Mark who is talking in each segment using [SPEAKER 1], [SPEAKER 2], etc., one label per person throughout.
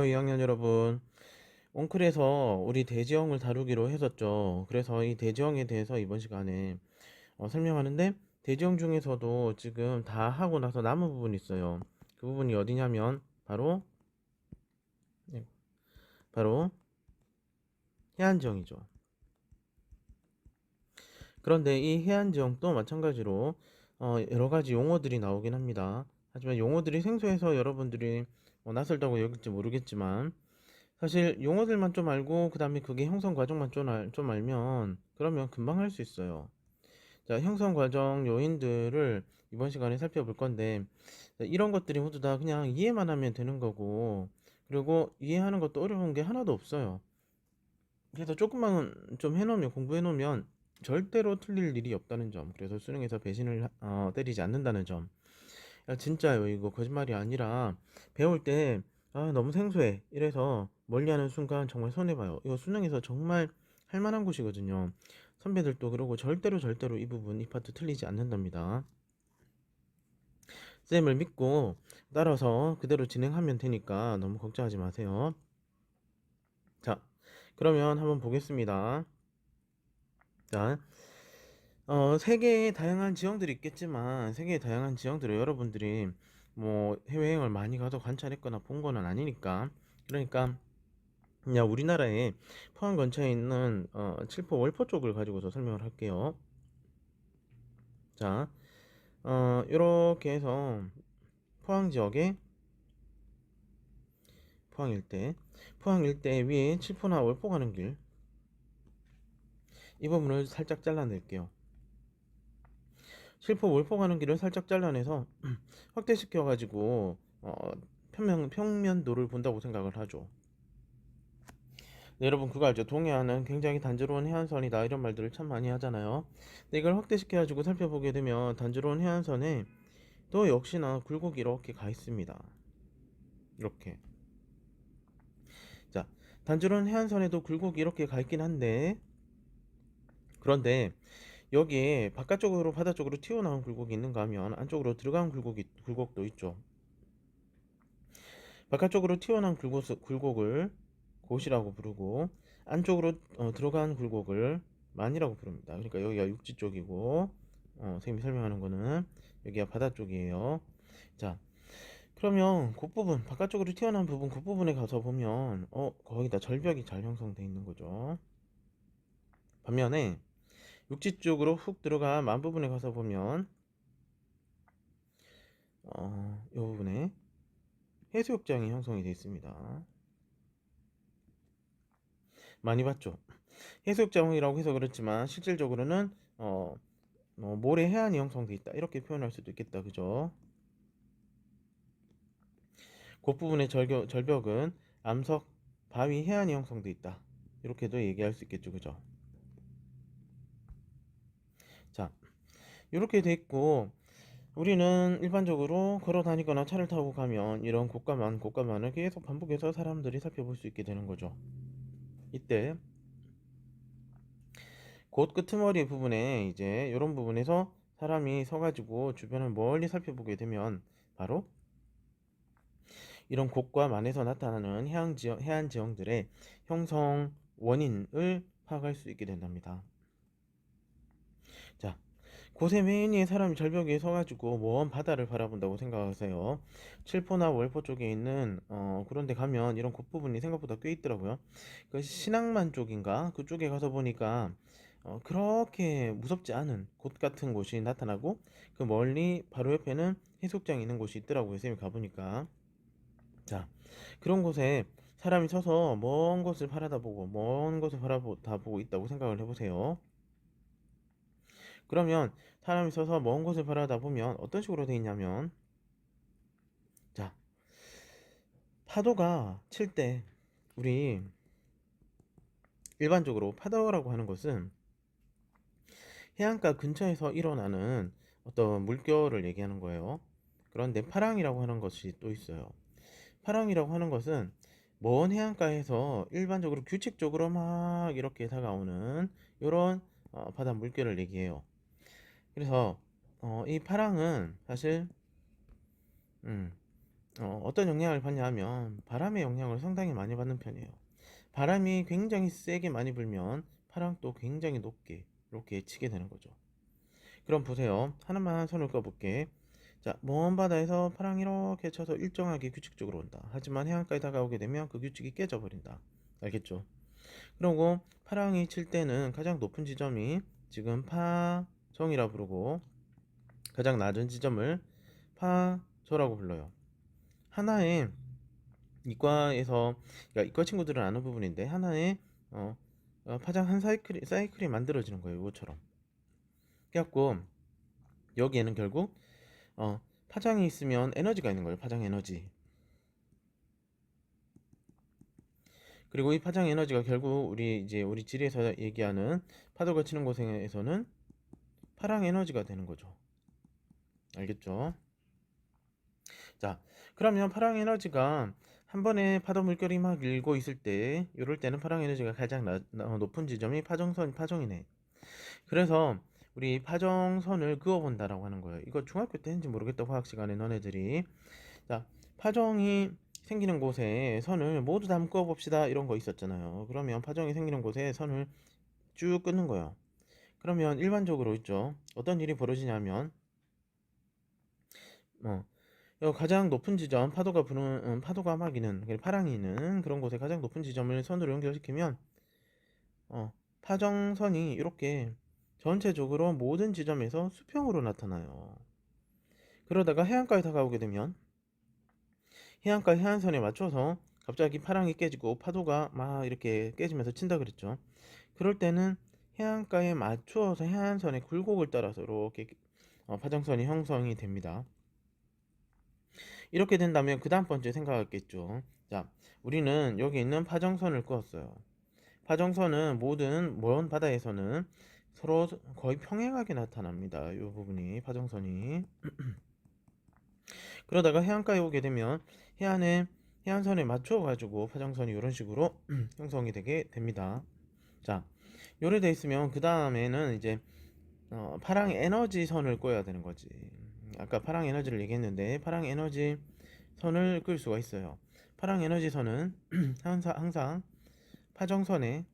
[SPEAKER 1] 안녕하세요, 2학년 여러분. 옹클에서 우리 대지형을 다루기로 했었죠. 그래서 이 대지형에 대해서 이번 시간에 설명하는데, 대지형 중에서도 지금 다 하고 나서 남은 부분이 있어요. 그 부분이 어디냐면 바로 네, 바로 해안지형이죠. 그런데 이 해안지형도 마찬가지로 여러 가지 용어들이 나오긴 합니다. 하지만 용어들이 생소해서 여러분들이 낯설다고 여길지 모르겠지만, 사실 용어들만 좀 알고 그 다음에 그게 형성 과정만 좀 알면 그러면 금방 할 수 있어요. 자, 형성 과정 요인들을 이번 시간에 살펴볼 건데, 자, 이런 것들이 모두 다 그냥 이해만 하면 되는 거고, 그리고 이해하는 것도 어려운 게 하나도 없어요. 그래서 조금만 좀 해놓으면, 공부해 놓으면 절대로 틀릴 일이 없다는 점, 그래서 수능에서 배신을 때리지 않는다는 점. 야, 진짜요. 이거 거짓말이 아니라 배울 때 너무 생소해 이래서 멀리하는 순간 정말 손해봐요. 이거 수능에서 정말 할 만한 곳이거든요. 선배들도 그러고 절대로 이 부분 이 파트 틀리지 않는답니다. 쌤을 믿고 따라서 그대로 진행하면 되니까 너무 걱정하지 마세요. 자, 그러면 한번 보겠습니다. 자, 세계의 다양한 지형들이 있겠지만, 세계의 다양한 지형들을 여러분들이 뭐 해외여행을 많이 가서 관찰했거나 본 거는 아니니까, 그러니까 그냥 우리나라에 포항 근처에 있는 칠포 월포 쪽을 가지고서 설명을 할게요. 자, 이렇게 해서 포항 지역에 포항 일대 위에 칠포나 월포 가는 길, 이 부분을 살짝 잘라낼게요. 칠포 월포 가는 길을 살짝 잘라내서 확대시켜 가지고 평면도를 본다고 생각을 하죠. 네, 여러분 그거 알죠? 동해안은 굉장히 단조로운 해안선이다, 이런 말들을 참 많이 하잖아요. 근데 이걸 확대시켜 가지고 살펴보게 되면 단조로운 해안선에 또 역시나 굴곡이 이렇게 가 있습니다. 이렇게. 자, 단조로운 해안선에도 굴곡이 이렇게 가 있긴 한데, 그런데 여기에 바깥쪽으로 바다 쪽으로 튀어나온 굴곡이 있는가 하면 안쪽으로 들어간 굴곡도 있죠. 바깥쪽으로 튀어나온 굴곡을 곧이라고 부르고, 안쪽으로 들어간 굴곡을 만이라고 부릅니다. 그러니까 여기가 육지 쪽이고, 선생님이 설명하는 거는 여기가 바다 쪽이에요. 자, 그러면 그 부분, 바깥쪽으로 튀어나온 부분, 그 부분에 가서 보면 거기다 절벽이 잘 형성되어 있는 거죠. 반면에 육지 쪽으로 훅 들어간 만 부분에 가서 보면 이 부분에 해수욕장이 형성이 되어 있습니다. 많이 봤죠? 해수욕장이라고 해서 그렇지만 실질적으로는 모래 해안이 형성돼 있다, 이렇게 표현할 수도 있겠다, 그죠? 그 부분의 절벽은 암석 바위 해안이 형성돼 있다, 이렇게도 얘기할 수 있겠죠, 그죠? 자, 이렇게 돼 있고, 우리는 일반적으로 걸어 다니거나 차를 타고 가면 이런 곳과만을 계속 반복해서 사람들이 살펴볼 수 있게 되는 거죠. 이때 곳 끄트머리 부분에 이제 이런 부분에서 사람이 서가지고 주변을 멀리 살펴보게 되면 바로 이런 곳과 만에서 나타나는 해안 지형들의 형성 원인을 파악할 수 있게 된답니다. 자, 곳의 메인 위에 사람이 절벽 위에 서가지고 먼 바다를 바라본다고 생각하세요. 칠포나 월포 쪽에 있는 그런데 가면 이런 곳 부분이 생각보다 꽤 있더라고요. 그 신항만 쪽인가 그쪽에 가서 보니까 그렇게 무섭지 않은 곳 같은 곳이 나타나고, 그 멀리 바로 옆에는 해수욕장이 있는 곳이 있더라고요, 쌤이 가보니까. 자, 그런 곳에 사람이 서서 먼 곳을 바라다보고 먼 곳을 바라보고 있다고 생각을 해보세요. 그러면 사람이 서서 먼 곳을 바라다보면 어떤 식으로 돼 있냐면, 자, 파도가 칠 때 우리 일반적으로 파도라고 하는 것은 해안가 근처에서 일어나는 어떤 물결을 얘기하는 거예요. 그런데 파랑이라고 하는 것이 또 있어요. 파랑이라고 하는 것은 먼 해안가에서 일반적으로 규칙적으로 막 이렇게 다가오는 이런 바다 물결을 얘기해요. 그래서 이 파랑은 사실 음, 어떤 영향을 받냐 하면 바람의 영향을 상당히 많이 받는 편이에요. 바람이 굉장히 세게 많이 불면 파랑도 굉장히 높게 이렇게 치게 되는 거죠. 그럼 보세요. 하나만 손을 꺼볼게. 자, 먼 바다에서 파랑이 이렇게 쳐서 일정하게 규칙적으로 온다. 하지만 해안가에 다가오게 되면 그 규칙이 깨져버린다. 알겠죠? 그리고 파랑이 칠 때는 가장 높은 지점이 지금 파정이라 부르고 가장 낮은 지점을 파조라고 불러요. 하나의 이과에서, 그러니까 이과 친구들은 아는 부분인데 하나의 파장 한 사이클이 만들어지는 거예요. 이것처럼. 그래갖고 여기에는 결국 파장이 있으면 에너지가 있는 거예요. 파장 에너지. 그리고 이 파장 에너지가 결국 우리 지리에서 얘기하는 파도가 치는 곳에서는 파랑 에너지가 되는 거죠. 알겠죠? 자, 그러면 파랑 에너지가 한 번에 파도 물결이 막 일고 있을 때, 이럴 때는 파랑 에너지가 가장 높은 지점이 파정이네. 그래서 우리 파정선을 그어본다라고 하는 거예요. 이거 중학교 때 했는지 모르겠다. 화학 시간에 너네들이. 자, 파정이 생기는 곳에 선을 모두 다 그어봅시다. 이런 거 있었잖아요. 그러면 파정이 생기는 곳에 선을 쭉 끊는 거예요. 그러면 일반적으로 있죠. 어떤 일이 벌어지냐면, 어, 가장 높은 지점, 파도가 막 있는, 파랑이 있는 그런 곳에 가장 높은 지점을 선으로 연결시키면, 파정선이 이렇게 전체적으로 모든 지점에서 수평으로 나타나요. 그러다가 해안가에 다가오게 되면 해안가 해안선에 맞춰서 갑자기 파랑이 깨지고 파도가 막 이렇게 깨지면서 친다 그랬죠. 그럴 때는 해안가에 맞추어서 해안선의 굴곡을 따라서 이렇게 파정선이 형성이 됩니다. 이렇게 된다면 그 다음 번째 생각하겠죠. 자, 우리는 여기 있는 파정선을 그었어요. 파정선은 모든 먼 바다에서는 서로 거의 평행하게 나타납니다. 이 부분이 파정선이. 그러다가 해안가에 오게 되면 해안선에 맞춰 가지고 파정선이 이런 식으로 형성이 되게 됩니다. 자, 요래 돼 있으면 그 다음에는 이제 파랑 에너지 선을 꿔야 되는 거지. 아까 파랑 에너지를 얘기했는데 파랑 에너지 선을 끌 수가 있어요. 파랑 에너지 선은 항상 파정선의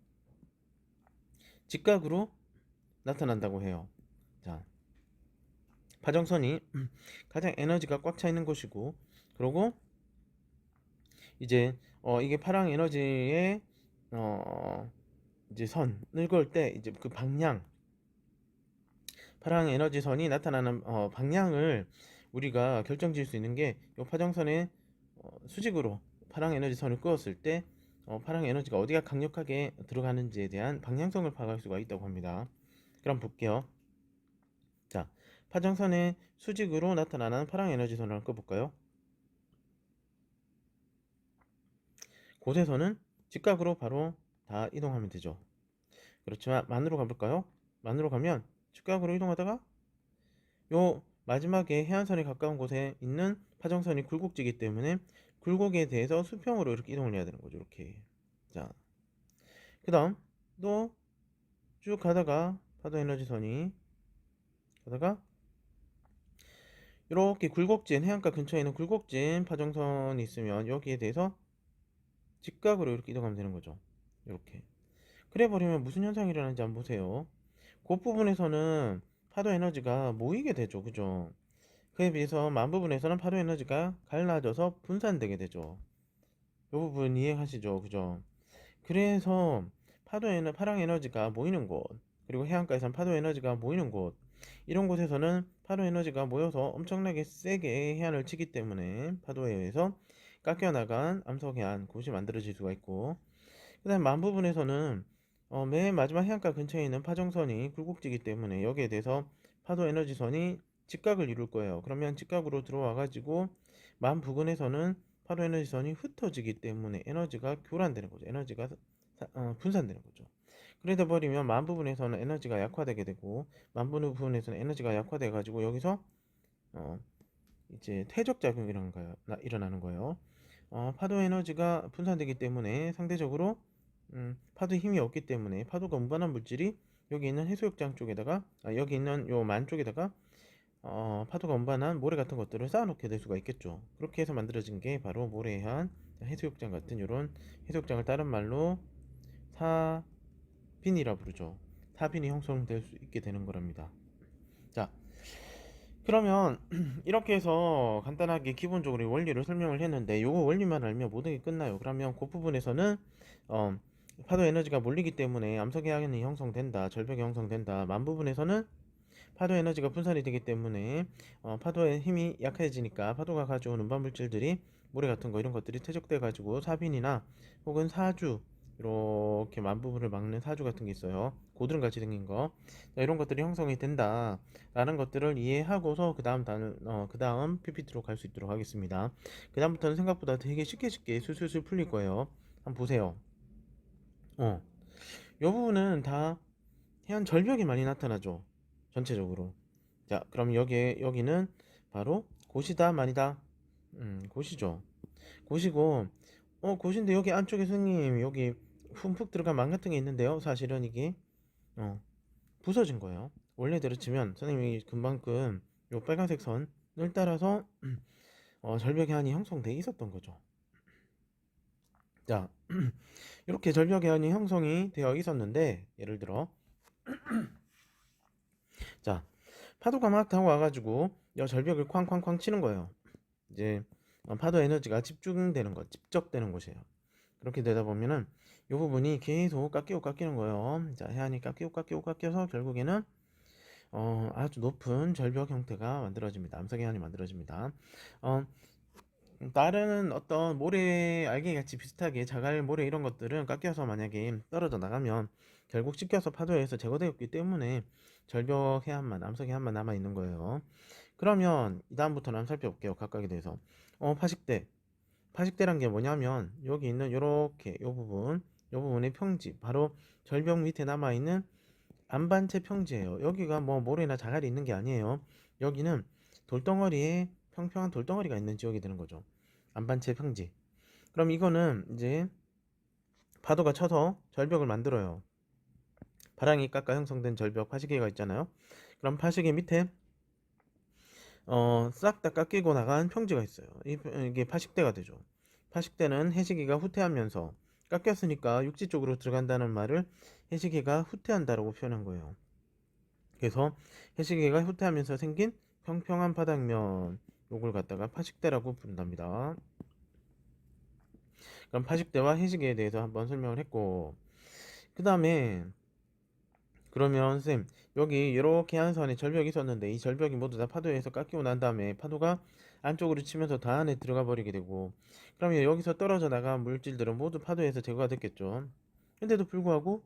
[SPEAKER 1] 직각으로 나타난다고 해요. 자, 파정선이 가장 에너지가 꽉 차 있는 곳이고, 그리고 이제 이게 파랑 에너지의 이제 선을 그을 때 이제 그 방향, 파랑 에너지 선이 나타나는 방향을 우리가 결정지을 수 있는 게 이 파정선의 수직으로 파랑 에너지 선을 그었을 때 파랑 에너지가 어디가 강력하게 들어가는지에 대한 방향성을 파악할 수가 있다고 합니다. 그럼 볼게요. 자, 파정선의 수직으로 나타나는 파랑 에너지 선을 한번 볼까요? 곳에서는 직각으로 바로 다 이동하면 되죠. 그렇지만 만으로 가볼까요? 만으로 가면 직각으로 이동하다가 요 마지막에 해안선에 가까운 곳에 있는 파정선이 굴곡지기 때문에 굴곡에 대해서 수평으로 이렇게 이동을 해야 되는 거죠. 이렇게. 자, 그 다음 또 쭉 가다가 파도 에너지 선이 가다가 이렇게 굴곡진 해안가 근처에 있는 굴곡진 파정선이 있으면 여기에 대해서 직각으로 이렇게 이동하면 되는 거죠. 이렇게. 그래 버리면 무슨 현상이 일어나는지 한번 보세요. 그 부분에서는 파도 에너지가 모이게 되죠. 그죠? 그에 비해서 만 부분에서는 파도 에너지가 갈라져서 분산되게 되죠. 이 부분 이해하시죠? 그죠? 그래서 파랑 에너지가 모이는 곳, 그리고 해안가에선 파도 에너지가 모이는 곳, 이런 곳에서는 파도 에너지가 모여서 엄청나게 세게 해안을 치기 때문에 파도에 의해서 깎여나간 암석해안 곳이 만들어질 수가 있고, 그 다음 만 부분에서는 맨 마지막 해안가 근처에 있는 파정선이 굴곡지기 때문에 여기에 대해서 파도 에너지선이 직각을 이룰 거예요. 그러면 직각으로 들어와 가지고 만 부근에서는 파도 에너지선이 흩어지기 때문에 에너지가 교란되는 거죠. 에너지가 분산되는 거죠. 그러다 버리면 만 부분에서는 에너지가 약화되게 되고 만 부분에서는 에너지가 약화돼 가지고 여기서 어, 이제 퇴적 작용이 일어나는 거예요. 파도 에너지가 분산되기 때문에 상대적으로 파도 힘이 없기 때문에 파도가 운반한 물질이 여기 있는 해수욕장 쪽에다가 여기 있는 요 만 쪽에다가 파도가 운반한 모래 같은 것들을 쌓아놓게 될 수가 있겠죠. 그렇게 해서 만들어진 게 바로 모래해안 해수욕장 같은 이런 해수욕장을 다른 말로 사빈이라 부르죠. 사빈이 형성될 수 있게 되는 거랍니다. 자, 그러면 이렇게 해서 간단하게 기본적으로 원리를 설명을 했는데 요거 원리만 알면 모든 게 끝나요. 그러면 그 부분에서는 어, 파도 에너지가 몰리기 때문에 암석해안이 형성된다, 절벽이 형성된다. 만 부분에서는 파도 에너지가 분산이 되기 때문에 파도의 힘이 약해지니까 파도가 가져오는 음반 물질들이 모래 같은 거 이런 것들이 퇴적돼 가지고 사빈이나 혹은 사주 이렇게 만부분을 막는 사주 같은 게 있어요. 고드름 같이 생긴 거. 자, 이런 것들이 형성이 된다라는 것들을 이해하고서 그 다음 PPT로 갈 수 있도록 하겠습니다. 그 다음부터는 생각보다 되게 쉽게 술술술 풀릴 거예요. 한번 보세요. 어, 이 부분은 다 해안 절벽이 많이 나타나죠. 전체적으로. 자, 그럼 여기는 바로 곳이다, 말이다. 곳이죠. 곳이고, 곳인데 여기 안쪽에 선생님, 여기 흠뻑 들어간 망 같은 게 있는데요. 사실은 이게, 어, 부서진 거예요. 원래대로 치면, 선생님이 금방금 요 빨간색 선을 따라서, 절벽의 한이 형성돼 있었던 거죠. 자, 이렇게 절벽의 한이 형성이 되어 있었는데, 예를 들어, 자, 파도가 막 타고 와가지고, 이 절벽을 쾅쾅쾅 치는 거예요. 이제 파도 에너지가 집중되는 것, 집적되는 곳이에요. 그렇게 되다 보면은 이 부분이 계속 깎이는 거예요. 자, 해안이 깎여서 결국에는 아주 높은 절벽 형태가 만들어집니다. 암석 해안이 만들어집니다. 어, 다른 어떤 모래 알갱이 같이 비슷하게 자갈 모래 이런 것들은 깎여서 만약에 떨어져 나가면 결국 씻겨서 파도에서 제거되었기 때문에 절벽 해안만 암석 해안만 남아 있는 거예요. 그러면 이 다음부터는 한번 살펴볼게요. 각각에 대해서. 파식대란 게 뭐냐면 여기 있는 요렇게 요 부분의 평지 바로 절벽 밑에 남아 있는 안반체 평지예요. 여기가 뭐 모래나 자갈이 있는 게 아니에요. 여기는 돌덩어리에 평평한 돌덩어리가 있는 지역이 되는 거죠. 안반체 평지. 그럼 이거는 이제 파도가 쳐서 절벽을 만들어요. 바람이 깎아 형성된 절벽 파시계가 있잖아요. 그럼 파시계 밑에 싹 다 깎이고 나간 평지가 있어요. 이게 파식대가 되죠. 파식대는 해시기가 후퇴하면서 깎였으니까 육지 쪽으로 들어간다는 말을 해시기가 후퇴한다라고 표현한 거예요. 그래서 해시기가 후퇴하면서 생긴 평평한 바닥면 요걸 갖다가 파식대라고 부른답니다. 그럼 파식대와 해시기에 대해서 한번 설명을 했고 그 다음에 그러면 쌤 여기 이렇게 한 선에 절벽이 있었는데 이 절벽이 모두 다 파도에 의해서 깎이고 난 다음에 파도가 안쪽으로 치면서 다 안에 들어가 버리게 되고 그러면 여기서 떨어져 나간 물질들은 모두 파도에 의해서 제거가 됐겠죠. 근데도 불구하고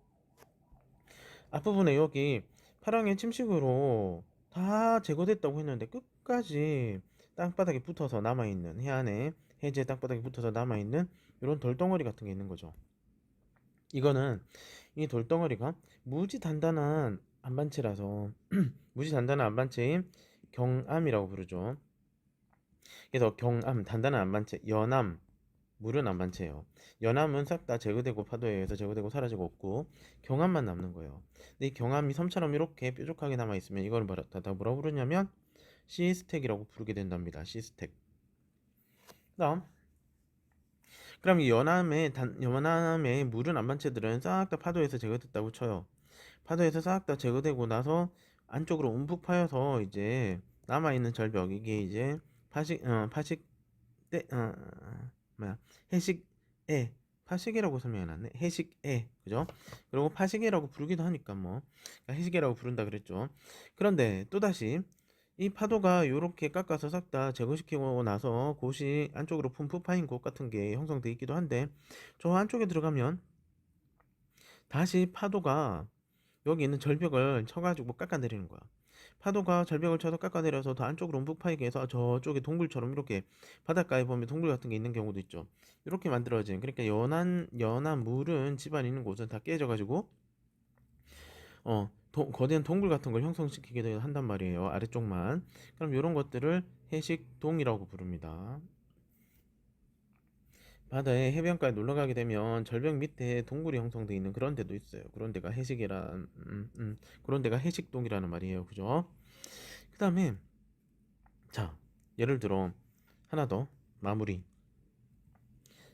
[SPEAKER 1] 앞부분에 여기 파랑의 침식으로 다 제거됐다고 했는데 끝까지 땅바닥에 붙어서 남아있는 해안에 해제 땅바닥에 붙어서 남아있는 이런 돌덩어리 같은 게 있는 거죠. 이거는 이 돌덩어리가 무지 단단한 안반체라서 무지 단단한 안반체인 경암이라고 부르죠. 그래서 경암 단단한 안반체, 연암 물은 안반체예요. 연암은 싹 다 제거되고 파도에 의해서 제거되고 사라지고 없고 경암만 남는 거예요. 근데 이 경암이 섬처럼 이렇게 뾰족하게 남아 있으면 이걸 다 뭐라고 부르냐면 시스텍이라고 부르게 된답니다. 시스텍. 그다음 그럼 이 연암의 물은 안반체들은 싹 다 파도에서 제거됐다고 쳐요. 파도에서 싹 다 제거되고 나서 안쪽으로 움푹 파여서 이제 남아있는 절벽 이게 이제 파식 때 뭐야 해식에 파식이라고 설명해놨네. 해식에 그죠? 그리고 파식이라고 부르기도 하니까 뭐 그러니까 해식이라고 부른다 그랬죠. 그런데 또다시 이 파도가 요렇게 깎아서 싹 다 제거시키고 나서 곳이 안쪽으로 푹푹 파인 곳 같은 게 형성돼 있기도 한데 저 안쪽에 들어가면 다시 파도가 여기 있는 절벽을 쳐가지고 깎아내리는 거야. 파도가 절벽을 쳐서 깎아내려서 더 안쪽으로 움푹 파이게 해서 저쪽에 동굴처럼 이렇게 바닷가에 보면 동굴 같은 게 있는 경우도 있죠. 이렇게 만들어진 그러니까 연한 물은 집안 있는 곳은 다 깨져가지고 거대한 동굴 같은 걸 형성시키게 한단 말이에요. 아래쪽만. 그럼 이런 것들을 해식동이라고 부릅니다. 바다에 해변가에 놀러 가게 되면 절벽 밑에 동굴이 형성되어 있는 그런 데도 있어요. 그런 데가 해식동이라는 말이에요. 그죠? 그 다음에 자, 예를 들어 하나 더 마무리.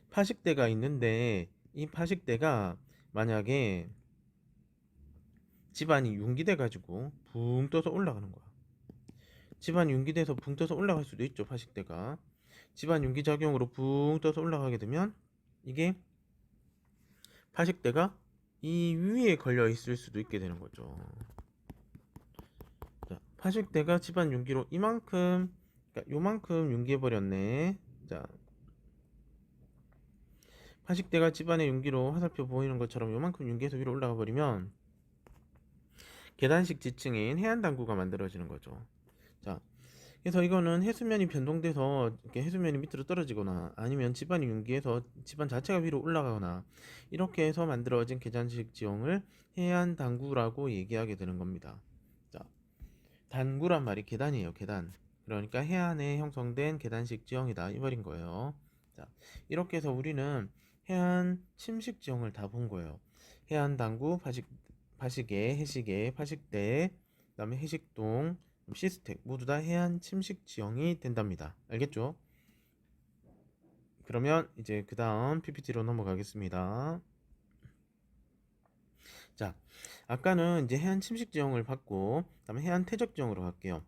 [SPEAKER 1] 파식대가 있는데 이 파식대가 만약에 집안이 융기돼 가지고 붕 떠서 올라가는 거야. 집안이 융기돼서 붕 떠서 올라갈 수도 있죠, 파식대가. 집안 융기 작용으로 붕 떠서 올라가게 되면 이게 파식대가 이 위에 걸려 있을 수도 있게 되는 거죠. 자, 파식대가 집안 융기로 이만큼, 그러니까 요만큼 융기해 버렸네. 자, 파식대가 집안의 융기로 화살표 보이는 것처럼 요만큼 융기해서 위로 올라가 버리면 계단식 지층인 해안당구가 만들어지는 거죠. 자, 그래서 이거는 해수면이 변동돼서 이렇게 해수면이 밑으로 떨어지거나 아니면 집안이 융기해서 집안 자체가 위로 올라가거나 이렇게 해서 만들어진 계단식 지형을 해안당구라고 얘기하게 되는 겁니다. 자, 단구란 말이 계단이에요, 계단. 그러니까 해안에 형성된 계단식 지형이다 이 말인 거예요. 자, 이렇게 해서 우리는 해안 침식 지형을 다 본 거예요. 해안 당구, 파식에, 해식에, 파식대, 그다음에 해식동, 시스텍 모두 다 해안 침식 지형이 된답니다. 알겠죠? 그러면 이제 그 다음 PPT로 넘어가겠습니다. 자, 아까는 이제 해안 침식 지형을 봤고, 그다음에 해안 퇴적 지형으로 갈게요.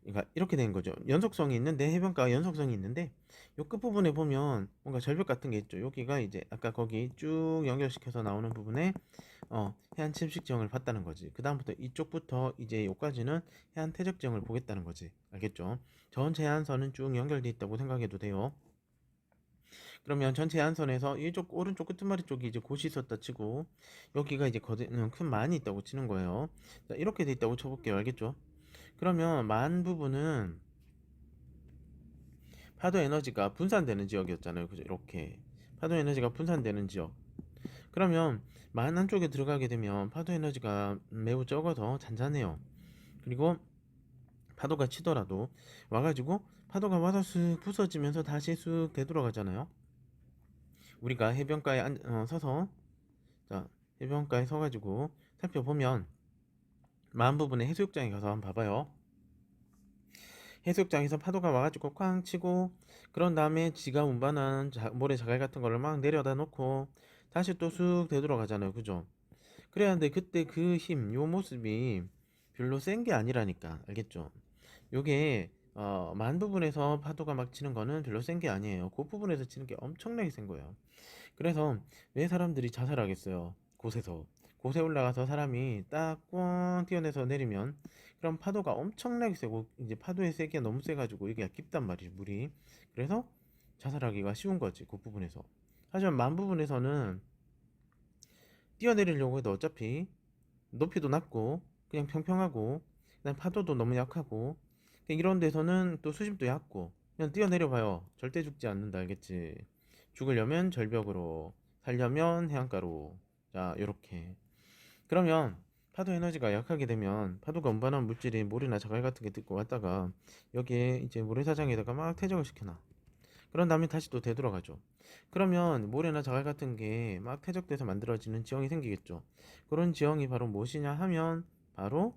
[SPEAKER 1] 그러니까 이렇게 된 거죠. 연속성이 있는데 해변가가 연속성이 있는데 요 끝부분에 보면 뭔가 절벽 같은 게 있죠. 여기가 이제 아까 거기 쭉 연결시켜서 나오는 부분에 해안 침식 지형을 봤다는 거지. 그 다음부터 이쪽부터 이제 여기까지는 해안 퇴적 지형을 보겠다는 거지. 알겠죠? 전체 해안선은 쭉 연결돼 있다고 생각해도 돼요. 그러면 전체 해안선에서 이쪽 오른쪽 끝머리 쪽이 이제 곳이 있었다 치고 여기가 이제 큰 만이 있다고 치는 거예요. 자, 이렇게 돼 있다고 쳐볼게요. 알겠죠? 그러면 만 부분은 파도 에너지가 분산되는 지역이었잖아요. 그죠? 이렇게 파도 에너지가 분산되는 지역. 그러면 만 한쪽에 들어가게 되면 파도 에너지가 매우 적어서 잔잔해요. 그리고 파도가 치더라도 와가지고 파도가 와서 쓱 부서지면서 다시 쑥 되돌아가잖아요. 우리가 해변가에 서서 자 해변가에 서가지고 살펴보면 만 부분의 해수욕장에 가서 한번 봐봐요. 해수욕장에서 파도가 와가지고 쾅 치고 그런 다음에 지가 운반한 모래 자갈 같은 거를 막 내려다 놓고 다시 또 쑥 되돌아가잖아요. 그죠? 그래야 하는데 그때 그 힘, 요 모습이 별로 센 게 아니라니까. 알겠죠? 요게 만 부분에서 파도가 막 치는 거는 별로 센 게 아니에요. 그 부분에서 치는 게 엄청나게 센 거예요. 그래서 왜 사람들이 자살하겠어요? 곳에서. 곳에 올라가서 사람이 딱 꽝 뛰어내서 내리면 그럼 파도가 엄청나게 세고 이제 파도의 세기가 너무 세가지고 이게 깊단 말이지 물이. 그래서 자살하기가 쉬운 거지 그 부분에서. 하지만 만 부분에서는 뛰어내리려고 해도 어차피 높이도 낮고 그냥 평평하고 그냥 파도도 너무 약하고 그냥 이런 데서는 또 수심도 얕고 그냥 뛰어내려봐요. 절대 죽지 않는다. 알겠지? 죽으려면 절벽으로, 살려면 해안가로. 자, 요렇게. 그러면 파도 에너지가 약하게 되면 파도가 운반한 물질이 모래나 자갈 같은 게 듣고 왔다가 여기에 이제 모래사장에다가 막 퇴적을 시켜놔. 그런 다음에 다시 또 되돌아가죠. 그러면 모래나 자갈 같은 게 막 퇴적돼서 만들어지는 지형이 생기겠죠. 그런 지형이 바로 무엇이냐 하면 바로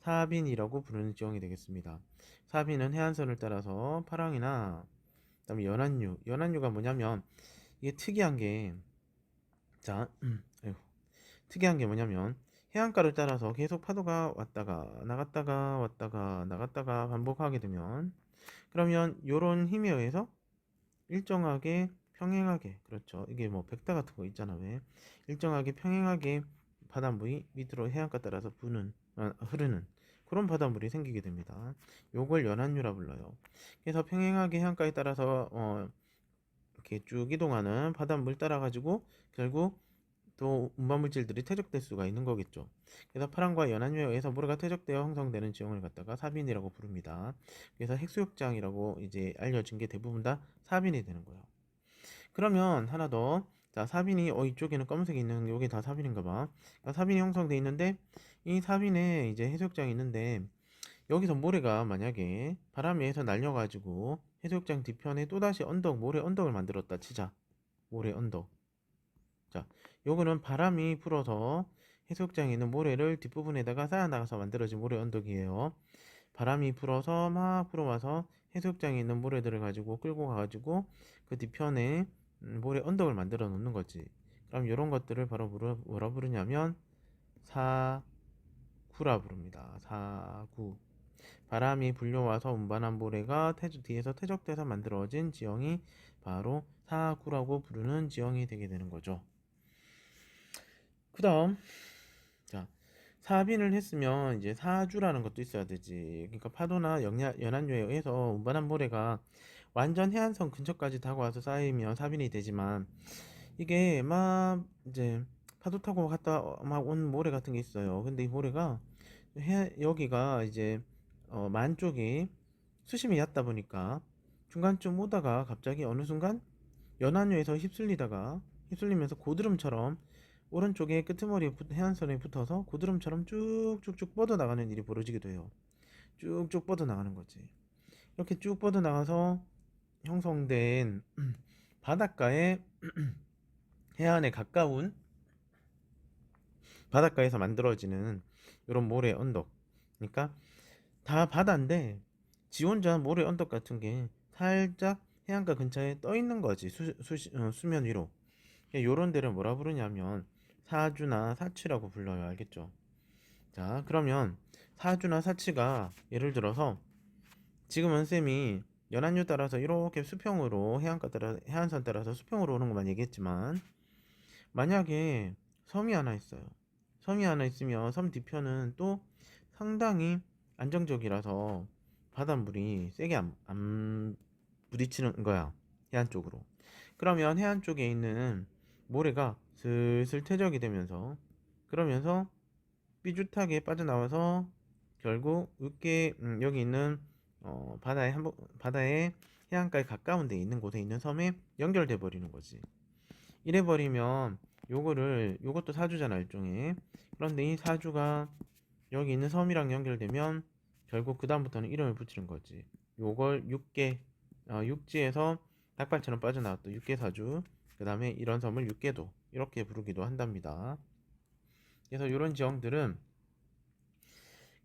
[SPEAKER 1] 사빈이라고 부르는 지형이 되겠습니다. 사빈은 해안선을 따라서 파랑이나 그다음에 연안류가 뭐냐면 이게 특이한 게 자, 아이고, 특이한 게 뭐냐면 해안가를 따라서 계속 파도가 왔다가 나갔다가 왔다가 나갔다가 반복하게 되면 그러면 요런 힘에 의해서 일정하게 평행하게 그렇죠. 이게 뭐 백타 같은 거 있잖아 왜 일정하게 평행하게 바닷물이 밑으로 해안가 따라서 흐르는 그런 바닷물이 생기게 됩니다. 요걸 연안류라 불러요. 그래서 평행하게 해안가에 따라서 이렇게 쭉 이동하는 바닷물 따라 가지고 결국 또 운반물질들이 퇴적될 수가 있는 거겠죠. 그래서 파랑과 연안류에 의해서 모래가 퇴적되어 형성되는 지형을 갖다가 사빈이라고 부릅니다. 그래서 핵수욕장이라고 이제 알려진 게 대부분 다 사빈이 되는 거예요. 그러면 하나 더. 자, 사빈이 이쪽에는 검은색이 있는 여기 다 사빈인가 봐. 그러니까 사빈이 형성돼 있는데 이 사빈에 이제 해수욕장이 있는데 여기서 모래가 만약에 바람에 해서 날려가지고 해수욕장 뒤편에 또다시 모래 언덕을 만들었다 치자. 모래 언덕. 자, 요거는 바람이 불어서 해수욕장에 있는 모래를 뒷부분에다가 쌓아나가서 만들어진 모래 언덕이에요. 바람이 불어서 막 불어와서 해수욕장에 있는 모래들을 가지고 끌고 가가지고 그 뒤편에 모래 언덕을 만들어 놓는 거지. 그럼 이런 것들을 바로 뭐라 부르냐면 사구라 부릅니다. 사구. 바람이 불려와서 운반한 모래가 뒤에서 퇴적돼서 만들어진 지형이 바로 사구라고 부르는 지형이 되게 되는 거죠. 그 다음, 자, 사빈을 했으면 이제 사주라는 것도 있어야 되지. 그러니까 파도나 연안류에 의해서 운반한 모래가 완전 해안선 근처까지 다가와서 쌓이면 사빈이 되지만, 이게 막 이제 파도 타고 갔다 막 온 모래 같은 게 있어요. 근데 이 모래가 여기가 이제 만 쪽이 수심이 얕다 보니까 중간쯤 오다가 갑자기 어느 순간 연안류에서 휩쓸리면서 고드름처럼 오른쪽에 끄트머리 해안선에 붙어서 고드름처럼 쭉쭉쭉 뻗어나가는 일이 벌어지기도 해요. 쭉쭉 뻗어나가는 거지. 이렇게 쭉 뻗어나가서 형성된 바닷가에 해안에 가까운 바닷가에서 만들어지는 이런 모래 언덕. 그러니까 다 바다인데 지 혼자 모래 언덕 같은 게 살짝 해안가 근처에 떠 있는 거지. 수면 위로. 요런 데를 뭐라 부르냐면 사주나 사치라고 불러요. 알겠죠? 자, 그러면 사주나 사치가 예를 들어서 지금은 쌤이 연안류 따라서 이렇게 수평으로 해안선 따라서 수평으로 오는 것만 얘기했지만, 만약에 섬이 하나 있어요. 섬이 하나 있으면 섬 뒤편은 또 상당히 안정적이라서 바닷물이 세게 안 부딪히는 거야. 해안 쪽으로. 그러면 해안 쪽에 있는 모래가 슬슬 퇴적이 되면서, 그러면서 삐죽하게 빠져나와서 결국 여기 있는 바다의 해안가에 가까운 데 있는 곳에 있는 섬에 연결돼 버리는 거지. 이래 버리면 요것도 사주잖아, 일종의. 그런데 이 사주가 여기 있는 섬이랑 연결되면 결국 그 다음부터는 이름을 붙이는 거지. 요걸 육지에서 닭발처럼 빠져나왔던 육계사주, 그 다음에 이런 섬을 육계도 이렇게 부르기도 한답니다. 그래서 이런 지형들은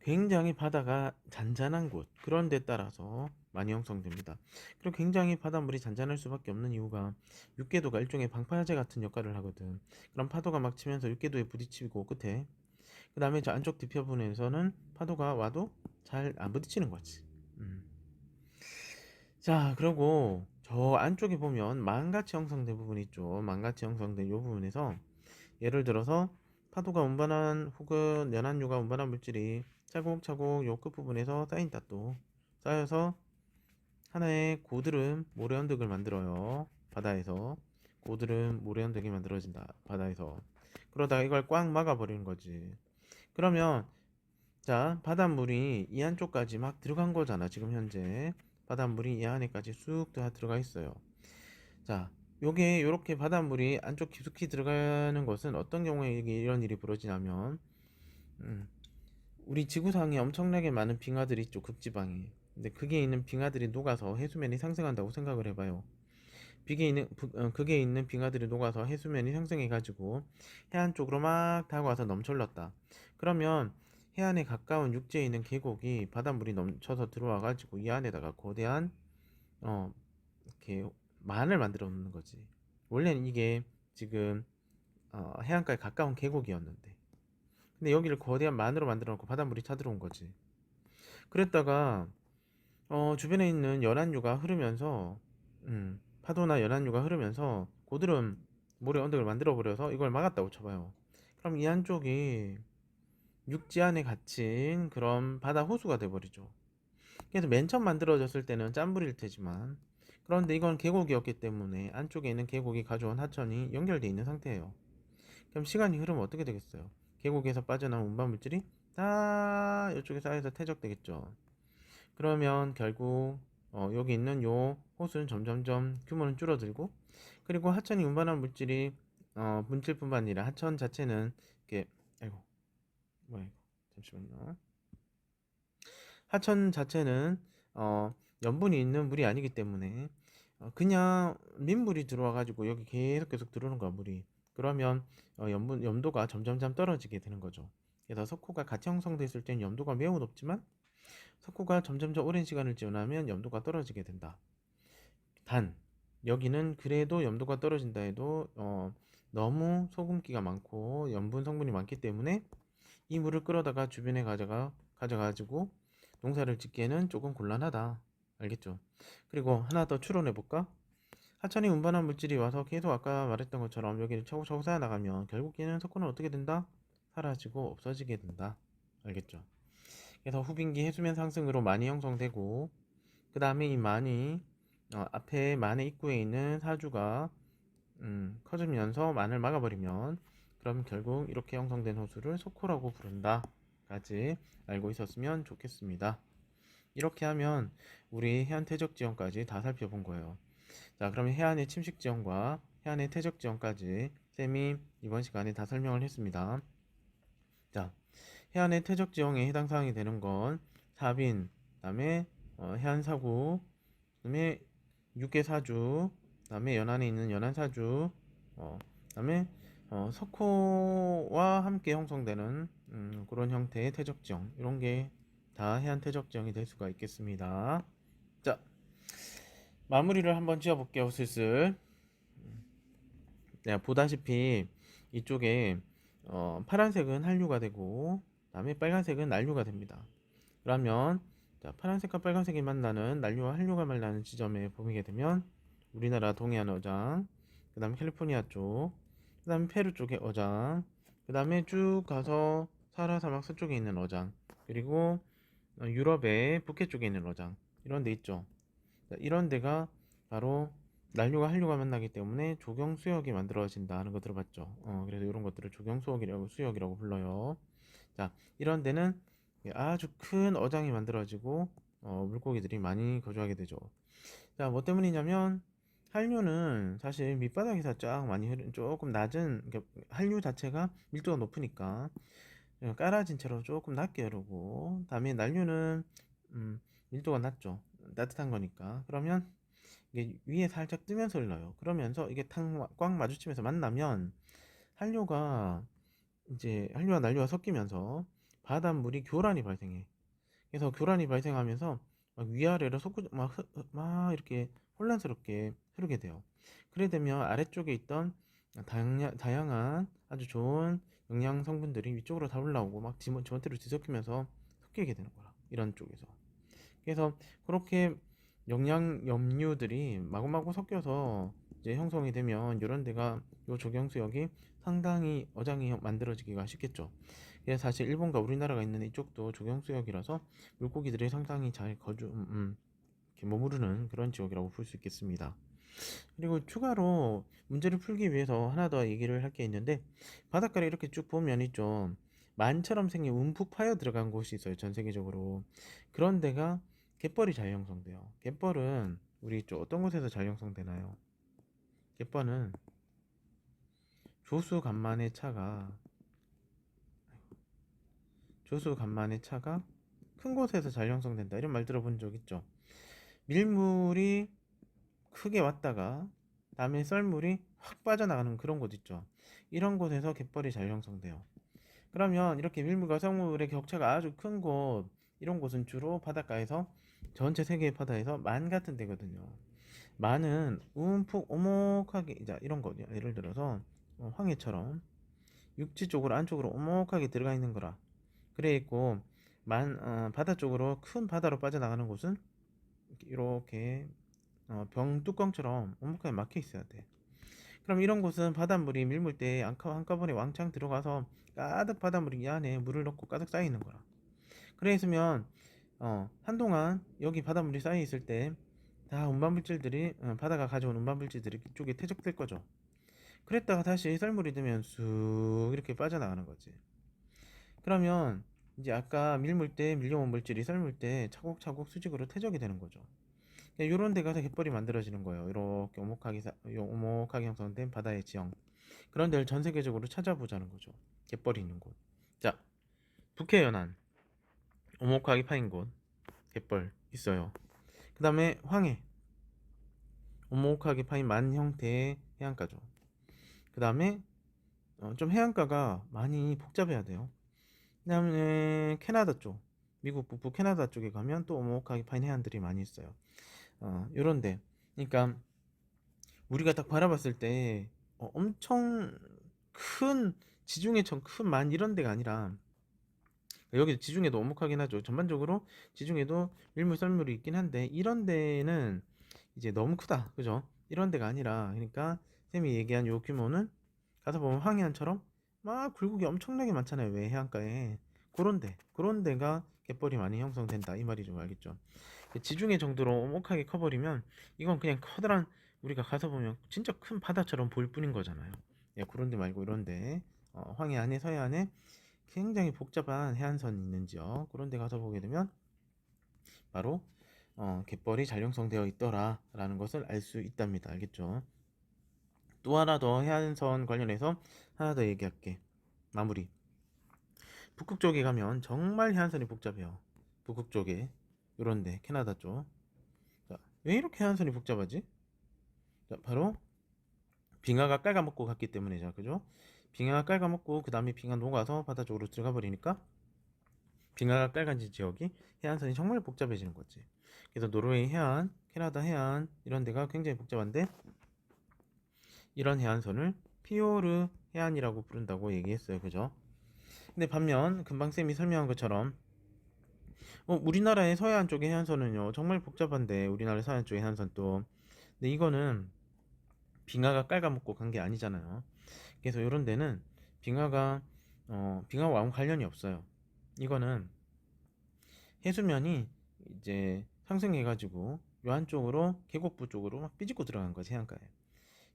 [SPEAKER 1] 굉장히 바다가 잔잔한 곳, 그런 데 따라서 많이 형성됩니다. 그리고 굉장히 바닷물이 잔잔할 수밖에 없는 이유가 육계도가 일종의 방파제 같은 역할을 하거든. 그럼 파도가 막 치면서 육계도에 부딪히고 끝에, 그 다음에 저 안쪽 뒤편부분에서는 파도가 와도 잘 안 부딪히는 거지. 자, 그리고 저 안쪽에 보면 망같이 형성된 부분이 있죠. 망같이 형성된 이 부분에서 예를 들어서 파도가 운반한 혹은 연안류가 운반한 물질이 차곡차곡 요 끝부분에서 쌓인다, 또 쌓여서 하나의 고드름 모래언덕을 만들어요. 바다에서 고드름 모래언덕이 만들어진다, 바다에서. 그러다가 이걸 꽉 막아버리는 거지. 그러면 자, 바닷물이 이 안쪽까지 막 들어간 거잖아. 지금 현재 바닷물이 이 안에까지 쑥 다 들어가 있어요. 자, 요게 요렇게 바닷물이 안쪽 깊숙이 들어가는 것은 어떤 경우에 이런 일이 벌어지냐면, 음, 우리 지구상에 엄청나게 많은 빙하들이 있죠, 극지방에. 근데 그게 있는 빙하들이 녹아서 해수면이 상승한다고 생각을 해봐요. 그게 있는 빙하들이 녹아서 해수면이 상승해가지고 해안 쪽으로 막 다가와서 넘쳐흘렀다. 그러면 해안에 가까운 육지에 있는 계곡이 바닷물이 넘쳐서 들어와가지고 이 안에다가 거대한 어 이렇게 만을 만들어 놓는 거지. 원래는 이게 지금 해안가에 가까운 계곡이었는데, 근데 여기를 거대한 만으로 만들어 놓고 바닷물이 차들어온 거지. 그랬다가 주변에 있는 연안류가 흐르면서 파도나 연안류가 흐르면서 고드름 모래 언덕을 만들어 버려서 이걸 막았다고 쳐봐요. 그럼 이 안쪽이 육지 안에 갇힌 그런 바다 호수가 돼버리죠. 그래서 맨 처음 만들어졌을 때는 짠물일 테지만, 그런데 이건 계곡이었기 때문에 안쪽에 있는 계곡이 가져온 하천이 연결되어 있는 상태예요. 그럼 시간이 흐르면 어떻게 되겠어요? 계곡에서 빠져나온 운반물질이 다 이쪽에 쌓여서 퇴적되겠죠. 그러면 결국 여기 있는 요 호수는 점점점 규모는 줄어들고, 그리고 하천이 운반한 물질뿐만 아니라 하천 자체는 이렇게, 아이고 뭐야 이거, 잠시만요. 하천 자체는 염분이 있는 물이 아니기 때문에 그냥 민물이 들어와 가지고 여기 계속 들어오는 거야, 물이. 그러면 염도가 점점점 떨어지게 되는 거죠. 그래서 석호가 같이 형성됐을 때는 염도가 매우 높지만 석고가 점점점 오랜 시간을 지나면 염도가 떨어지게 된다. 단 여기는 그래도 염도가 떨어진다 해도 너무 소금기가 많고 염분 성분이 많기 때문에 이 물을 끌어다가 주변에 가져가지고 농사를 짓기에는 조금 곤란하다. 알겠죠? 그리고 하나 더 추론해 볼까? 하천이 운반한 물질이 와서 계속 아까 말했던 것처럼 여기를 차곡차곡 쌓아 나가면 결국에는 석고는 어떻게 된다? 사라지고 없어지게 된다. 알겠죠? 그래서 후빙기 해수면 상승으로 많이 형성되고, 그 다음에 이 많이 앞에 만의 입구에 있는 사주가 커지면서 만을 막아버리면, 그럼 결국 이렇게 형성된 호수를 석호라고 부른다 까지 알고 있었으면 좋겠습니다. 이렇게 하면 우리 해안 퇴적 지형까지 다 살펴본 거예요. 자, 그러면 해안의 침식 지형과 해안의 퇴적 지형까지 쌤이 이번 시간에 다 설명을 했습니다. 자, 해안의 퇴적 지형에 해당 사항이 되는 건 사빈, 그다음에 해안 사구, 그다음에 육계 사주, 그다음에 연안에 있는 연안 사주, 그다음에 석호와 함께 형성되는 그런 형태의 퇴적 지형, 이런 게 다 해안 퇴적 지형이 될 수가 있겠습니다. 자, 마무리를 한번 지어볼게요. 슬슬. 네, 보다시피 이쪽에 파란색은 한류가 되고, 그다음에 빨간색은 난류가 됩니다. 그러면 자, 파란색과 빨간색이 만나는 난류와 한류가 만나는 지점에 보게 되면 우리나라 동해안 어장, 그 다음에 캘리포니아 쪽, 그 다음에 페루 쪽의 어장, 그 다음에 쭉 가서 사하라 사막 서쪽에 있는 어장, 그리고 유럽의 북해 쪽에 있는 어장, 이런 데 있죠. 자, 이런 데가 바로 난류가 한류가 만나기 때문에 조경수역이 만들어진다 하는 거 들어봤죠. 그래서 이런 것들을 수역이라고 불러요. 자, 이런 데는 아주 큰 어장이 만들어지고 물고기들이 많이 거주하게 되죠. 자, 뭐 때문이냐면 한류는 사실 밑바닥에서 쫙 많이 조금 낮은, 그러니까 한류 자체가 밀도가 높으니까 깔아진 채로 조금 낮게 흐르고, 다음에 난류는 밀도가 낮죠. 따뜻한 거니까. 그러면 이게 위에 살짝 뜨면서 흘러요. 그러면서 이게 꽉 마주치면서 만나면 한류가 이제 한류와 난류가 섞이면서 바닷물이 교란이 발생해. 그래서 교란이 발생하면서 막 위아래로 막 이렇게 혼란스럽게 흐르게 돼요. 그래 되면 아래쪽에 있던 다양한 아주 좋은 영양 성분들이 위쪽으로 다 올라오고 막 지멋대로 뒤섞이면서 섞이게 되는 거라. 이런 쪽에서. 그래서 그렇게 영양 염류들이 마구마구 섞여서 이제 형성이 되면 이런 데가 요 조경수역이 상당히 어장이 만들어지기가 쉽겠죠. 그래서 사실 일본과 우리나라가 있는 이쪽도 조경수역이라서 물고기들이 상당히 잘 이렇게 머무르는 그런 지역이라고 볼 수 있겠습니다. 그리고 추가로 문제를 풀기 위해서 하나 더 얘기를 할 게 있는데, 바닷가를 이렇게 쭉 보면 있죠. 만처럼 생긴 움푹 파여 들어간 곳이 있어요. 전 세계적으로. 그런 데가 갯벌이 잘 형성돼요. 갯벌은 우리 쪽 어떤 곳에서 잘 형성되나요? 갯벌은 조수 간만의 차가 큰 곳에서 잘 형성된다, 이런 말 들어본 적 있죠. 밀물이 크게 왔다가 다음에 썰물이 확 빠져나가는 그런 곳 있죠. 이런 곳에서 갯벌이 잘 형성돼요. 그러면 이렇게 밀물과 썰물의 격차가 아주 큰 곳, 이런 곳은 주로 바닷가에서 전체 세계의 바다에서 만 같은 데거든요. 만은 움푹 오목하게, 이제 이런 거 예를 들어서 황해처럼 육지 쪽으로 안쪽으로 오목하게 들어가 있는 거라. 그래 있고 바다 쪽으로 큰 바다로 빠져나가는 곳은 이렇게 병 뚜껑처럼 오목하게 막혀 있어야 돼. 그럼 이런 곳은 바닷물이 밀물때 한꺼번에 왕창 들어가서 가득 바닷물이 이 안에 물을 넣고 가득 쌓여 있는 거라. 그랬으면 한동안 여기 바닷물이 쌓여 있을 때 다 운반물질들이 바다가 가져온 운반물질들이 이쪽에 퇴적될 거죠. 그랬다가 다시 썰물이 되면 쑥 이렇게 빠져나가는 거지. 그러면 이제 아까 밀물 때 밀려온 물질이 썰물 때 차곡차곡 수직으로 퇴적이 되는 거죠. 이런 데 가서 갯벌이 만들어지는 거예요. 이렇게 오목하게 형성된 바다의 지형. 그런 데를 전 세계적으로 찾아보자는 거죠. 갯벌이 있는 곳. 자, 북해 연안 오목하게 파인 곳 갯벌 있어요. 그 다음에 황해 오목하게 파인 만 형태의 해안가죠. 그 다음에 좀 해안가가 많이 복잡해야 돼요. 그 다음에 캐나다 쪽 미국 북부 캐나다 쪽에 가면 또 오목하게 파인 해안들이 많이 있어요. 요런데 그러니까 우리가 딱 바라봤을 때 엄청 큰 지중해처럼 큰 만 이런 데가 아니라 여기 지중해도 오목하긴 하죠. 전반적으로 지중해도 밀물 썰물이 있긴 한데 이런 데는 이제 너무 크다, 그죠? 이런 데가 아니라 그러니까 쌤이 얘기한 요 규모는 가서 보면 황해안처럼 막 굴곡이 엄청나게 많잖아요. 왜 해안가에 그런 데가 갯벌이 많이 형성된다 이 말이죠. 알겠죠? 지중해 정도로 오목하게 커버리면 이건 그냥 커다란 우리가 가서 보면 진짜 큰 바다처럼 보일 뿐인 거잖아요. 예, 그런 데 말고 이런 데 황해안에 서해안에 굉장히 복잡한 해안선이 있는 지역 그런 데 가서 보게 되면 바로 갯벌이 잘 형성되어 있더라 라는 것을 알 수 있답니다. 알겠죠? 또 하나 더 해안선 관련해서 하나 더 얘기할게. 마무리. 북극 쪽에 가면 정말 해안선이 복잡해요. 북극 쪽에 요런데 캐나다 쪽. 자, 왜 이렇게 해안선이 복잡하지? 자, 바로 빙하가 깔아먹고 갔기 때문이죠. 그죠? 빙하가 깔아먹고 그 다음에 빙하 녹아서 바다 쪽으로 들어가 버리니까 빙하가 깔아진 지역이 해안선이 정말 복잡해지는 거지. 그래서 노르웨이 해안, 캐나다 해안 이런 데가 굉장히 복잡한데 이런 해안선을 피오르 해안이라고 부른다고 얘기했어요. 그죠? 근데 반면 금방 쌤이 설명한 것처럼 우리나라의 서해안 쪽의 해안선은요 정말 복잡한데 우리나라 서해안 쪽의 해안선도 근데 이거는 빙하가 깔아먹고 간 게 아니잖아요. 그래서 이런 데는 빙하가 빙하와 아무 관련이 없어요. 이거는 해수면이 이제 상승해가지고 요 한쪽으로 계곡부 쪽으로 막 삐집고 들어간 거지 해안가에.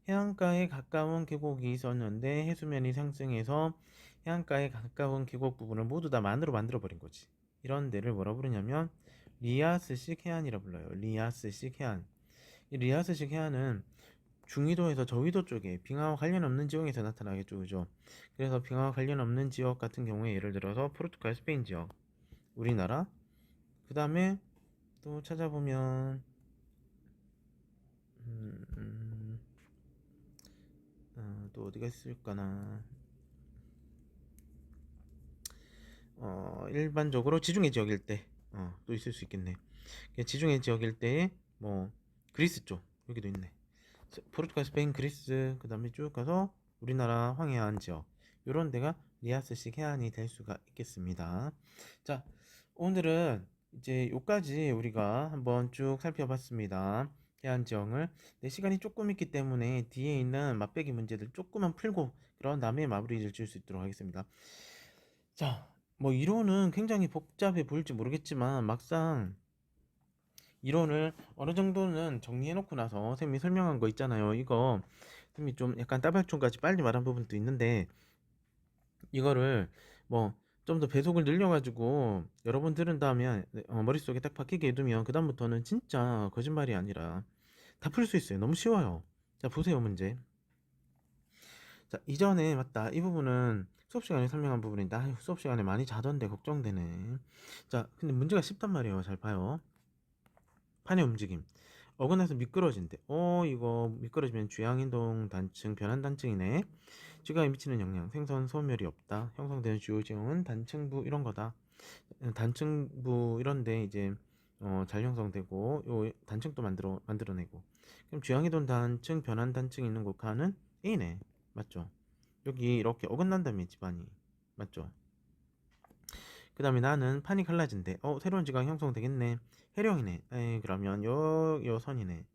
[SPEAKER 1] 해안가에 가까운 계곡이 있었는데 해수면이 상승해서 해안가에 가까운 계곡 부분을 모두 다 만으로 만들어 버린 거지. 이런 데를 뭐라 부르냐면 리아스식 해안이라 불러요. 리아스식 해안. 이 리아스식 해안은 중위도에서 저위도 쪽에 빙하와 관련 없는 지역에서 나타나겠죠, 그죠? 그래서 빙하와 관련 없는 지역 같은 경우에 예를 들어서 포르투갈, 스페인 지역, 우리나라, 그 다음에 또 찾아보면 음, 또 어디가 있을까나? 일반적으로 지중해 지역일 때, 또 있을 수 있겠네. 지중해 지역일 때에 뭐 그리스 쪽 여기도 있네. 포르투갈, 스페인, 그리스 그 다음에 쭉 가서 우리나라 황해안 지역 요런 데가 리아스식 해안이 될 수가 있겠습니다. 자, 오늘은 이제 요까지 우리가 한번 쭉 살펴봤습니다. 해안 지형을 내 시간이 조금 있기 때문에 뒤에 있는 맛배기 문제들 조금만 풀고 그런 다음에 마무리를 지을 수 있도록 하겠습니다. 자, 뭐 이론은 굉장히 복잡해 보일지 모르겠지만 막상 이론을 어느 정도는 정리해 놓고 나서 쌤이 설명한 거 있잖아요. 이거 쌤이 좀 약간 따발총까지 빨리 말한 부분도 있는데 이거를 뭐 좀 더 배속을 늘려가지고 여러 번 들은 다음에 머릿속에 딱 박히게 해두면 그 다음부터는 진짜 거짓말이 아니라 다 풀 수 있어요. 너무 쉬워요. 자, 보세요 문제. 자, 이전에 맞다 이 부분은 수업 시간에 설명한 부분인데 아유, 수업 시간에 많이 자던데 걱정되네. 자, 근데 문제가 쉽단 말이에요. 잘 봐요. 판의 움직임 어긋나서 미끄러진대. 이거 미끄러지면 주양이동 단층 변환 단층이네. 지구에 미치는 영향 생선 소멸이 없다. 형성되는 주요 지형은 단층부 이런 거다. 단층부 이런데 이제 잘 형성되고 요 단층도 만들어내고 그럼 주양이동 단층 변환 단층 있는 곳가는 A네. 맞죠? 여기 이렇게 어긋난다며 집안이. 맞죠? 그 다음에 나는 판이 갈라진대. 새로운 지각 형성되겠네. 해령이네. 에이, 그러면 요 선이네.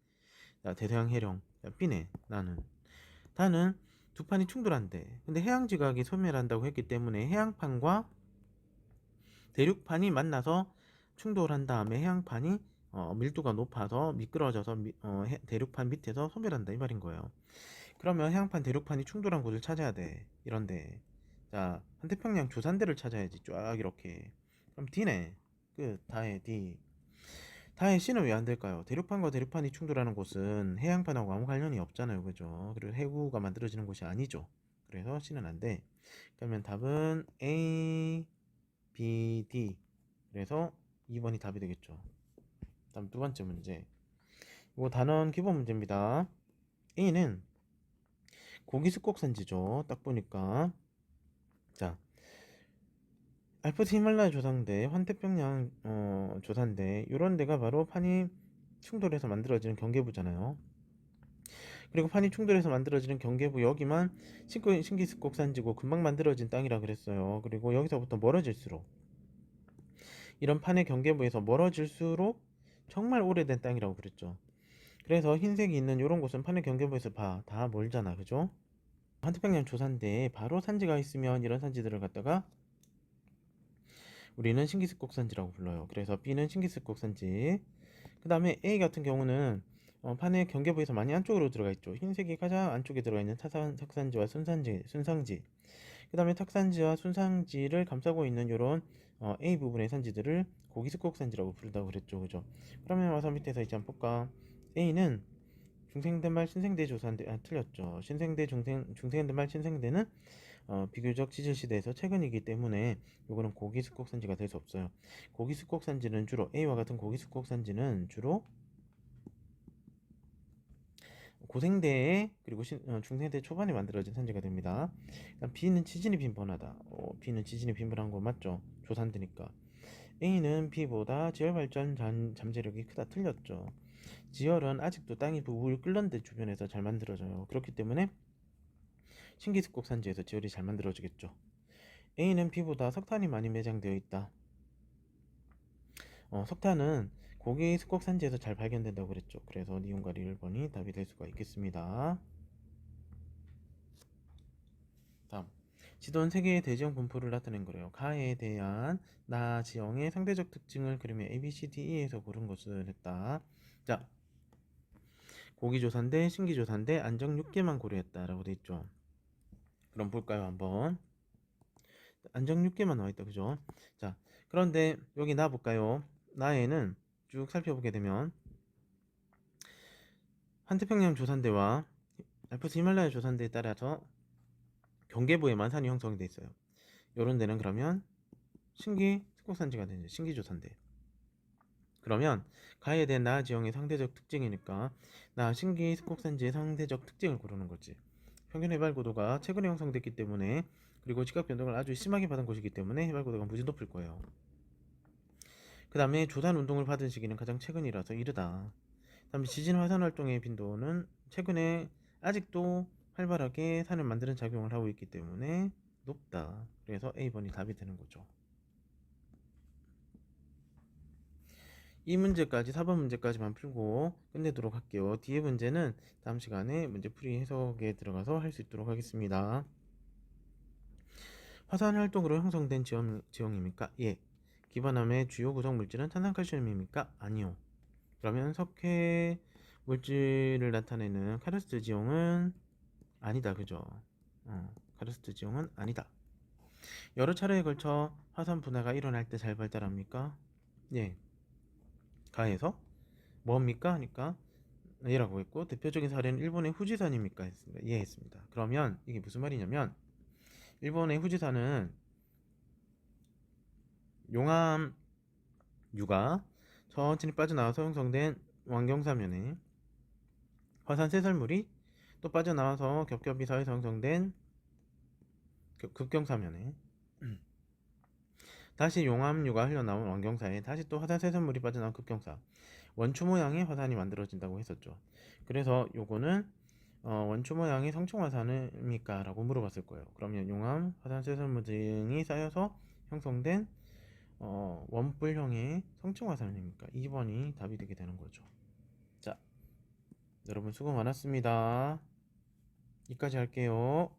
[SPEAKER 1] 자, 대서양 해령. 자, B네. 나는 두 판이 충돌한대. 근데 해양 지각이 소멸한다고 했기 때문에 해양판과 대륙판이 만나서 충돌한 다음에 해양판이 밀도가 높아서 미끄러져서 대륙판 밑에서 소멸한다 이 말인 거예요. 그러면 해양판 대륙판이 충돌한 곳을 찾아야 돼. 이런데 자, 한태평양 조산대를 찾아야지. 쫙 이렇게. 그럼 D네. 끝. 다해 D. 다해 C는 왜 안 될까요? 대륙판과 대륙판이 충돌하는 곳은 해양판하고 아무 관련이 없잖아요. 그죠? 그리고 해구가 만들어지는 곳이 아니죠. 그래서 C는 안 돼. 그러면 답은 A, B, D. 그래서 2번이 답이 되겠죠. 다음 두 번째 문제. 이거 단원 기본 문제입니다. A는 고기 습곡산지죠. 딱 보니까 자, 알프스 히말라야 조상대, 환태평양 조산대 이런 데가 바로 판이 충돌해서 만들어지는 경계부잖아요. 그리고 판이 충돌해서 만들어지는 경계부 여기만 신기습곡산지고 금방 만들어진 땅이라 그랬어요. 그리고 여기서부터 멀어질수록 이런 판의 경계부에서 멀어질수록 정말 오래된 땅이라고 그랬죠. 그래서 흰색이 있는 이런 곳은 판의 경계부에서 다 멀잖아, 그죠? 환태평양 조산대에 바로 산지가 있으면 이런 산지들을 갖다가 우리는 신기습곡산지라고 불러요. 그래서 B는 신기습곡산지. 그 다음에 A 같은 경우는 판의 경계부에서 많이 안쪽으로 들어가 있죠. 흰색이 가장 안쪽에 들어가 있는 탁산지와 순상지. 그 다음에 탁산지와 순상지를 감싸고 있는 이런 A 부분의 산지들을 고기습곡산지라고 부른다고 그랬죠. 그죠? 그러면 와서 밑에서 이제 한번 볼까? A는 중생대 말 신생대 조사인데 틀렸죠. 중생대 말 신생대는 비교적 지질 시대에서 최근이기 때문에 요거는 고기 습곡산지가 될 수 없어요. 고기 습곡산지는 주로 A와 같은 고기 습곡산지는 주로 고생대에 그리고 중생대 초반에 만들어진 산지가 됩니다. B는 지진이 빈번하다. B는 지진이 빈번한 거 맞죠? 조산대니까. A는 B보다 지열 발전 잠재력이 크다. 틀렸죠. 지열은 아직도 땅이 부글 끓는 데 주변에서 잘 만들어져요. 그렇기 때문에 신기습곡 산지에서 지열이 잘 만들어지겠죠. A는 B보다 석탄이 많이 매장되어 있다. 석탄은 고기 습곡 산지에서 잘 발견된다고 그랬죠. 그래서 니온과 리 1번이 답이 될 수가 있겠습니다. 다음, 지도는 세 개의 대지형 분포를 나타낸 거래요. 가에 대한 나 지형의 상대적 특징을 그림에 A, B, C, D, E에서 고른 것을 했다. 자, 고기조사인데 신기조사인데 안정 6개만 고려했다라고 돼 있죠. 그럼 볼까요 한번. 안정 6개만 나와있다 그죠. 자, 그런데 여기 나 볼까요. 나에는 쭉 살펴보게 되면 환태평양 조산대와 알프스 히말라야 조산대에 따라서 경계부에만 산이 형성이 돼 있어요. 요런 데는 그러면 신기 습곡산지가 되죠. 신기조산대. 그러면 가에 대한 나 지형의 상대적 특징이니까 나 신기 습곡산지의 상대적 특징을 고르는 거지. 평균 해발고도가 최근에 형성됐기 때문에 그리고 지각 변동을 아주 심하게 받은 곳이기 때문에 해발고도가 무지 높을 거예요. 그 다음에 조산 운동을 받은 시기는 가장 최근이라서 이르다. 그 다음에 지진 화산 활동의 빈도는 최근에 아직도 활발하게 산을 만드는 작용을 하고 있기 때문에 높다. 그래서 A번이 답이 되는 거죠. 이 문제까지 4번 문제까지만 풀고 끝내도록 할게요. 뒤에 문제는 다음 시간에 문제풀이 해석에 들어가서 할 수 있도록 하겠습니다. 화산 활동으로 형성된 지형입니까? 예. 기반암의 주요 구성 물질은 탄산칼슘입니까? 아니요. 그러면 석회 물질을 나타내는 카르스트 지형은 아니다. 그죠? 카르스트 지형은 아니다. 여러 차례에 걸쳐 화산 분화가 일어날 때 잘 발달합니까? 예. 가에서 뭡니까? 하니까 예라고 했고 대표적인 사례는 일본의 후지산입니까? 했습니다. 예 했습니다. 그러면 이게 무슨 말이냐면 일본의 후지산은 용암유가 천천히 빠져나와서 형성된 완경사면에 화산 쇠설물이 또 빠져나와서 겹겹이 사이에서 형성된 급경사면에 다시 용암유가 흘러나온 완경사에 다시 또 화산 쇠설물이 빠져나온 급경사 원추 모양의 화산이 만들어진다고 했었죠. 그래서 요거는 원추 모양의 성층 화산입니까? 라고 물어봤을 거예요. 그러면 용암, 화산 쇠설물 등이 쌓여서 형성된 원뿔형의 성층 화산입니까? 2번이 답이 되게 되는 거죠. 자, 여러분 수고 많았습니다. 여기까지 할게요.